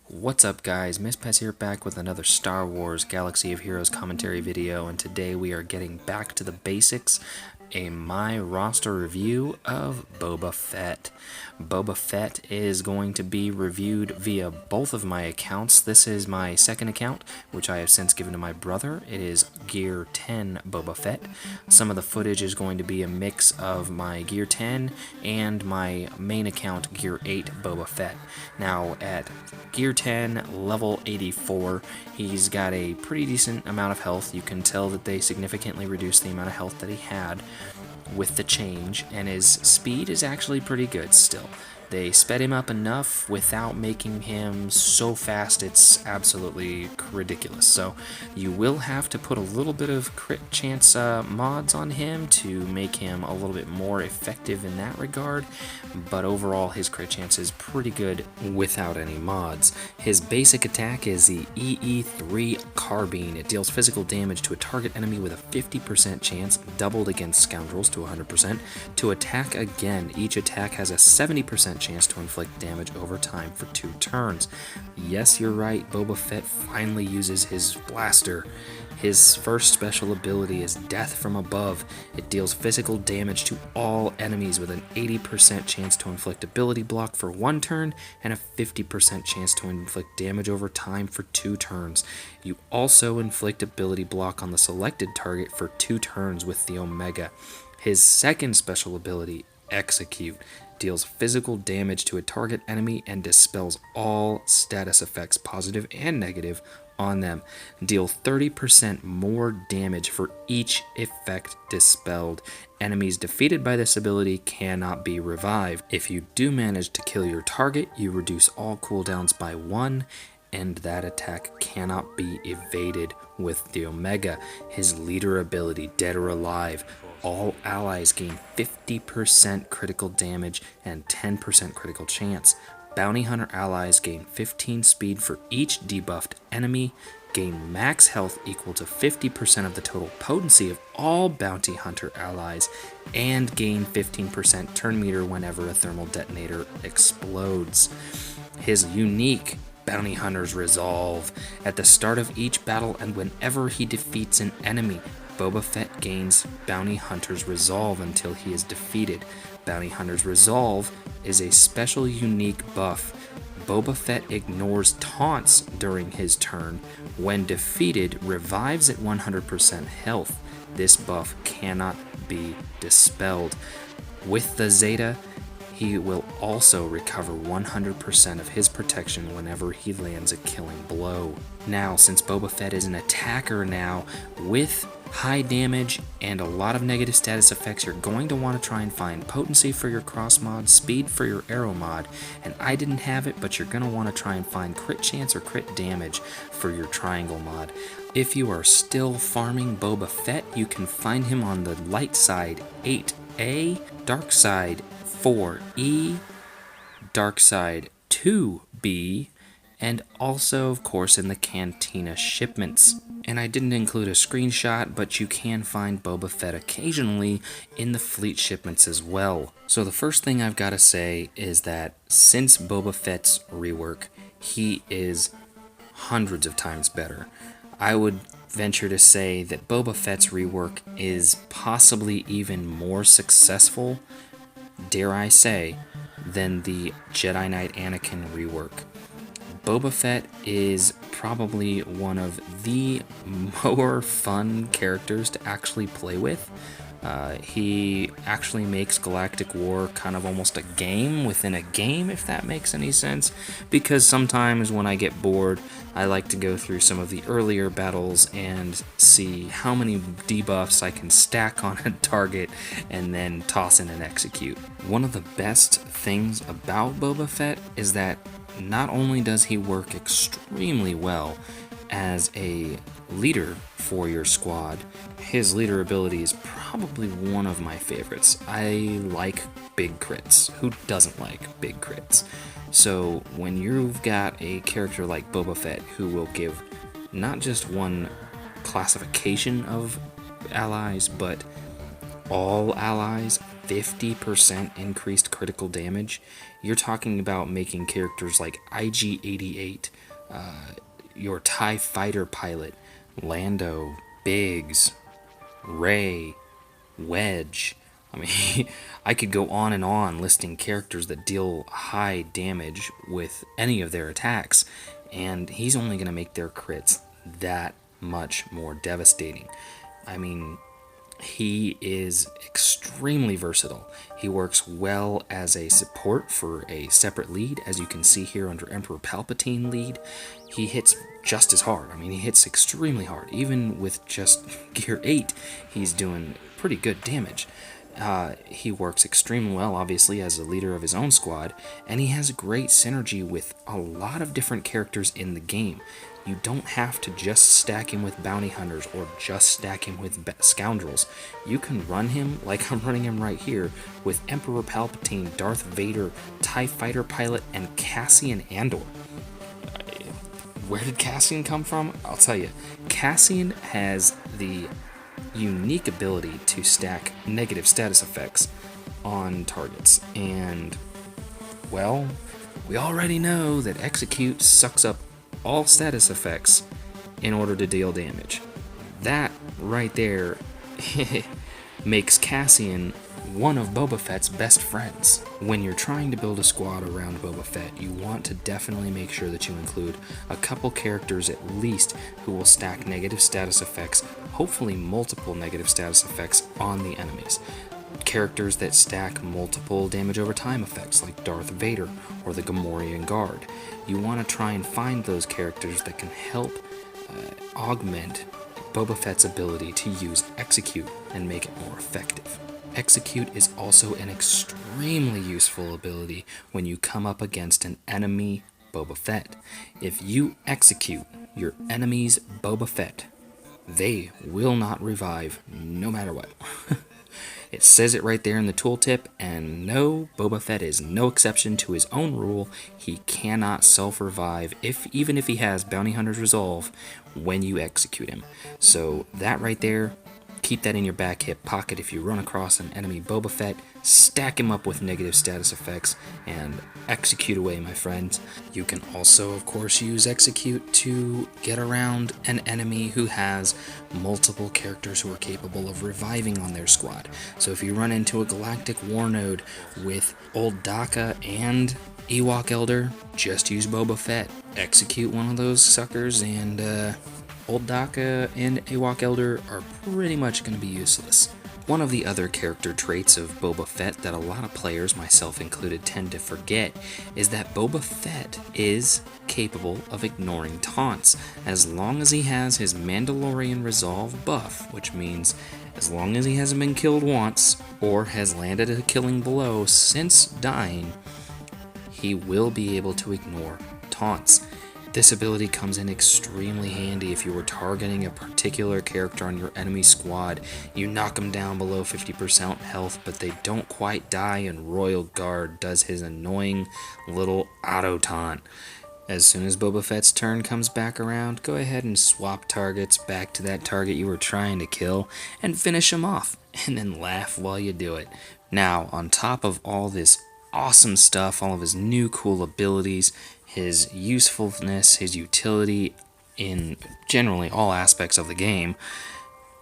What's up guys, Miss Pez here back with another Star Wars Galaxy of Heroes commentary video, and today we are getting back to the basics, a My Roster review of Boba Fett. Boba Fett is going to be reviewed via both of my accounts. This is my second account, which I have since given to my brother. It is Gear 10 Boba Fett. Some of the footage is going to be a mix of my Gear 10 and my main account Gear 8 Boba Fett. Now at Gear 10 level 84, he's got a pretty decent amount of health. You can tell that they significantly reduced the amount of health that he had with the change, and his speed is actually pretty good still. They sped him up enough without making him so fast it's absolutely ridiculous. So you will have to put a little bit of crit chance mods on him to make him a little bit more effective in that regard, but overall his crit chance is pretty good without any mods. His basic attack is the EE3 Carbine. It deals physical damage to a target enemy with a 50% chance, doubled against scoundrels to 100%, to attack again. Each attack has a 70% chance to inflict damage over time for 2 turns. Yes, you're right, Boba Fett finally uses his blaster. His first special ability is Death from Above. It deals physical damage to all enemies with an 80% chance to inflict ability block for 1 turn and a 50% chance to inflict damage over time for 2 turns. You also inflict ability block on the selected target for 2 turns with the Omega. His second special ability, Execute, deals physical damage to a target enemy and dispels all status effects, positive and negative, on them. Deal 30% more damage for each effect dispelled. Enemies defeated by this ability cannot be revived. If you do manage to kill your target, you reduce all cooldowns by 1, and that attack cannot be evaded with the Omega. His leader ability, Dead or Alive. All allies gain 50% critical damage and 10% critical chance. Bounty Hunter allies gain 15 speed for each debuffed enemy, gain max health equal to 50% of the total potency of all Bounty Hunter allies, and gain 15% turn meter whenever a thermal detonator explodes. His unique Bounty Hunter's Resolve. At the start of each battle and whenever he defeats an enemy, Boba Fett gains Bounty Hunter's Resolve until he is defeated. Bounty Hunter's Resolve is a special unique buff. Boba Fett ignores taunts during his turn. When defeated, revives at 100% health. This buff cannot be dispelled. With the Zeta, he will also recover 100% of his protection whenever he lands a killing blow. Now, since Boba Fett is an attacker now, with high damage and a lot of negative status effects, you're going to want to try and find potency for your cross mod, speed for your arrow mod, and I didn't have it, but you're going to want to try and find crit chance or crit damage for your triangle mod. If you are still farming Boba Fett, you can find him on the light side 8A, dark side 4E, dark side 2B, and also, of course, in the Cantina shipments. And I didn't include a screenshot, but you can find Boba Fett occasionally in the fleet shipments as well. So the first thing I've got to say is that since Boba Fett's rework, he is hundreds of times better. I would venture to say that Boba Fett's rework is possibly even more successful, dare I say, than the Jedi Knight Anakin rework. Boba Fett is probably one of the more fun characters to actually play with. He actually makes Galactic War kind of almost a game within a game, if that makes any sense, because sometimes when I get bored, I like to go through some of the earlier battles and see how many debuffs I can stack on a target and then toss in and execute. One of the best things about Boba Fett is that not only does he work extremely well as a leader for your squad, his leader ability is probably one of my favorites. I like big crits. Who doesn't like big crits? So when you've got a character like Boba Fett who will give not just one classification of allies, but all allies 50% increased critical damage. You're talking about making characters like IG-88, your TIE fighter pilot, Lando, Biggs, Rey, Wedge. I mean, I could go on and on listing characters that deal high damage with any of their attacks, and he's only going to make their crits that much more devastating. I mean, he is extremely versatile. He works well as a support for a separate lead, as you can see here under Emperor Palpatine lead. He hits just as hard. I mean, he hits extremely hard. Even with just Gear 8, he's doing pretty good damage. He works extremely well, obviously, as a leader of his own squad, and he has great synergy with a lot of different characters in the game. You don't have to just stack him with bounty hunters or just stack him with scoundrels. You can run him, like I'm running him right here, with Emperor Palpatine, Darth Vader, TIE Fighter Pilot, and Cassian Andor. Where did Cassian come from? I'll tell you. Cassian has the unique ability to stack negative status effects on targets, and, well, we already know that Execute sucks up all status effects in order to deal damage. That right there makes Cassian one of Boba Fett's best friends. When you're trying to build a squad around Boba Fett, you want to definitely make sure that you include a couple characters at least who will stack negative status effects, hopefully multiple negative status effects on the enemies. Characters that stack multiple damage over time effects like Darth Vader or the Gamorrean Guard. You want to try and find those characters that can help augment Boba Fett's ability to use Execute and make it more effective. Execute is also an extremely useful ability when you come up against an enemy Boba Fett. If you execute your enemy's Boba Fett, they will not revive no matter what. It says it right there in the tooltip, and no, Boba Fett is no exception to his own rule. He cannot self-revive, even if he has Bounty Hunter's Resolve, when you execute him. So that right there, keep that in your back hip pocket. If you run across an enemy Boba Fett, stack him up with negative status effects and execute away, my friends. You can also, of course, use Execute to get around an enemy who has multiple characters who are capable of reviving on their squad. So if you run into a Galactic War Node with Old Daka and Ewok Elder, just use Boba Fett. Execute one of those suckers, and Old Daka and Ewok Elder are pretty much going to be useless. One of the other character traits of Boba Fett that a lot of players, myself included, tend to forget is that Boba Fett is capable of ignoring taunts as long as he has his Mandalorian Resolve buff, which means as long as he hasn't been killed once or has landed a killing blow since dying, he will be able to ignore taunts. This ability comes in extremely handy if you were targeting a particular character on your enemy squad. You knock them down below 50% health, but they don't quite die, and Royal Guard does his annoying little auto taunt. As soon as Boba Fett's turn comes back around, go ahead and swap targets back to that target you were trying to kill and finish him off, and then laugh while you do it. Now, on top of all this awesome stuff, all of his new cool abilities, his usefulness, his utility in generally all aspects of the game,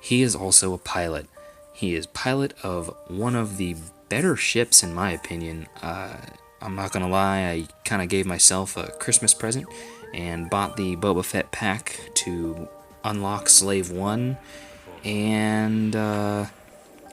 he is also a pilot. He is pilot of one of the better ships, in my opinion. I'm not gonna lie, I kind of gave myself a Christmas present and bought the Boba Fett pack to unlock Slave 1, and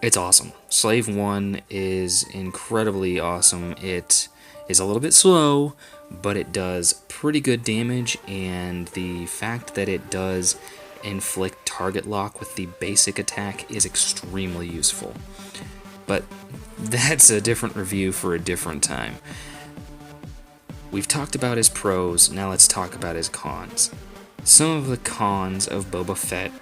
it's awesome. Slave 1 is incredibly awesome. It is a little bit slow, but it does pretty good damage, and the fact that it does inflict target lock with the basic attack is extremely useful. But that's a different review for a different time. We've talked about his pros, now let's talk about his cons. Some of the cons of Boba Fett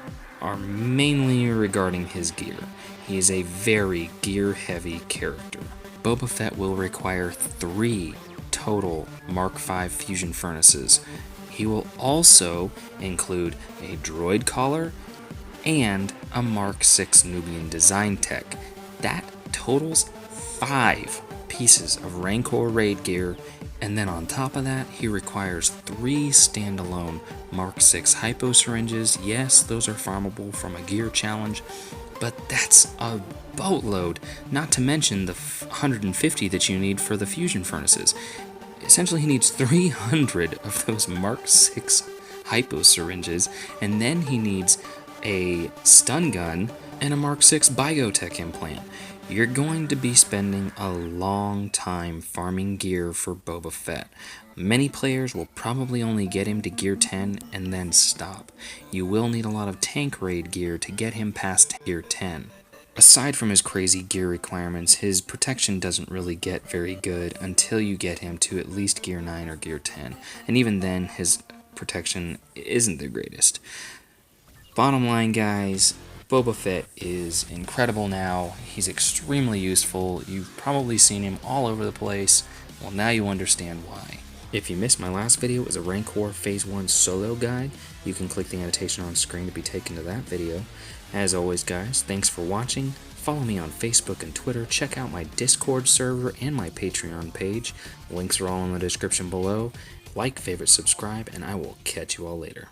are mainly regarding his gear. He is a very gear-heavy character. Boba Fett will require 3 total Mark V fusion furnaces. He will also include a droid collar and a Mark VI Nubian design tech. That totals 5 pieces of Rancor raid gear, and then on top of that, he requires 3 standalone Mark 6 hypo syringes. Yes, those are farmable from a gear challenge, but that's a boatload, not to mention the 150 that you need for the fusion furnaces. Essentially, he needs 300 of those Mark 6 hypo syringes, and then he needs a stun gun and a Mark 6 biotech implant. You're going to be spending a long time farming gear for Boba Fett. Many players will probably only get him to gear 10 and then stop. You will need a lot of tank raid gear to get him past gear 10. Aside from his crazy gear requirements, his protection doesn't really get very good until you get him to at least gear 9 or gear 10. And even then, his protection isn't the greatest. Bottom line, guys, Boba Fett is incredible now. He's extremely useful. You've probably seen him all over the place. Well, now you understand why. If you missed my last video, it was a Rancor Phase 1 solo guide. You can click the annotation on screen to be taken to that video. As always, guys, thanks for watching. Follow me on Facebook and Twitter. Check out my Discord server and my Patreon page. Links are all in the description below. Like, favorite, subscribe, and I will catch you all later.